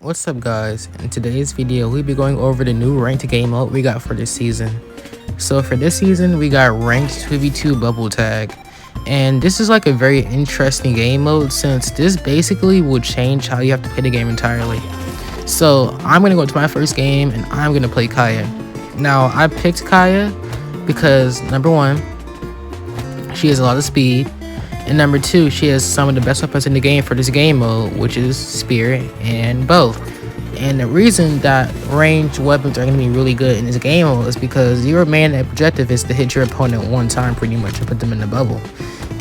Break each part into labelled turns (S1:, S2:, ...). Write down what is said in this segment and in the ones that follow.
S1: What's up guys, in today's video we'll be going over the new ranked game mode we got for this season. So for this season we got ranked 2v2 bubble tag, and this is like a very interesting game mode since this basically will change how you have to play the game entirely. So I'm gonna go to my first game and I'm gonna play Kaya. Now I picked Kaya because number one, she has a lot of speed, and number two, she has some of the best weapons in the game for this game mode, which is spear and bow. And the reason that ranged weapons are going to be really good in this game mode is because your main objective is to hit your opponent one time pretty much and put them in the bubble.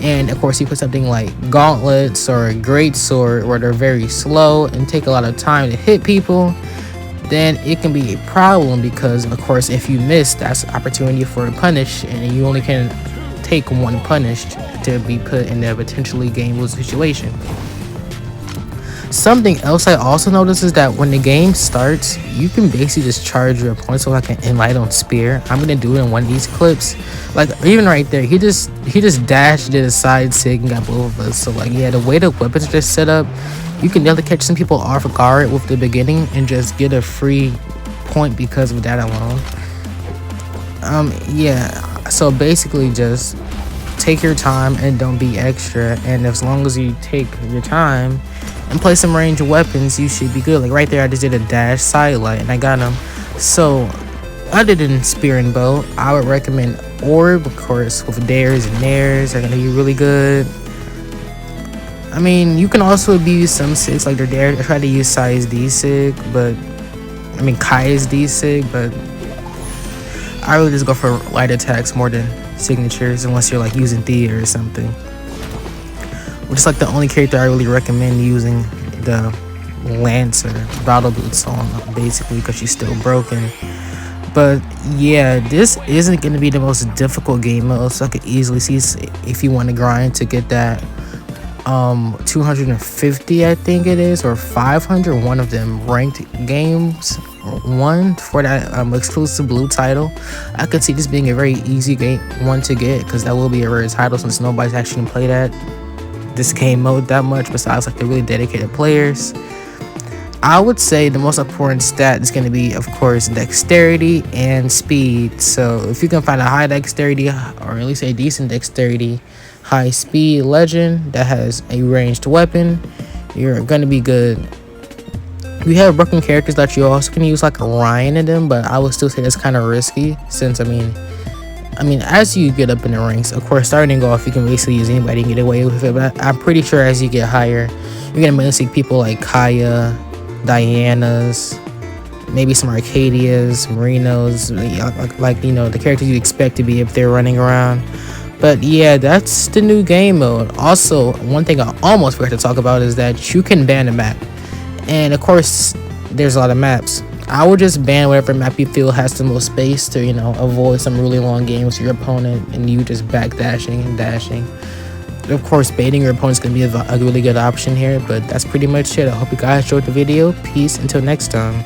S1: And of course you put something like gauntlets or a great sword where they're very slow and take a lot of time to hit people, then it can be a problem because of course if you miss, that's an opportunity for a punish, and you only can take one punish to be put in a potentially game lose situation. Something else I also noticed is that when the game starts, you can basically just charge your opponent so like an inlight on spear. I'm gonna do it in one of these clips. Like even right there, he just dashed, did a side sig and got both of us. So like yeah, the way the weapons are just set up, you can definitely catch some people off guard with the beginning and just get a free point because of that alone. Yeah, so basically just take your time and don't be extra, and as long as you take your time and play some ranged weapons, you should be good. Like right there I just did a dash sidelight and I got him. So other than spear and bow, I would recommend orb, of course, with dares and nares are gonna be really good. I mean, you can also abuse some sigs like their dare. I try to use size D sig, but I mean Kai's D sig, but I really just go for light attacks more than signatures unless you're like using theater or something, which is like the only character I really recommend using the Lancer battle boots on, basically, because she's still broken. But yeah, this isn't going to be the most difficult game mode, so I could easily see if you want to grind to get that 250 I think it is, or 500, one of them ranked games, one for that exclusive blue title. I could see this being a very easy game one to get because that will be a rare title since nobody's actually gonna play this game mode that much besides like the really dedicated players. I would say the most important stat is going to be, of course, dexterity and speed. So if you can find a high dexterity, or at least a decent dexterity, high speed legend that has a ranged weapon, you're going to be good. We have broken characters that you also can use like a Ryan in them, but I would still say that's kind of risky since I mean as you get up in the ranks, of course starting off you can basically use anybody and get away with it, but I'm pretty sure as you get higher you're going to mainly see people like Kaya, Diana's, maybe some Arcadias, Marinos, like you know, the characters you expect to be if they're running around. But yeah, that's the new game mode. Also, one thing I almost forgot to talk about is that you can ban a map, and of course there's a lot of maps. I would just ban whatever map you feel has the most space to, you know, avoid some really long games with your opponent and you just backdashing and dashing. Of course, baiting your opponent is going to be a really good option here, but that's pretty much it. I hope you guys enjoyed the video. Peace until next time.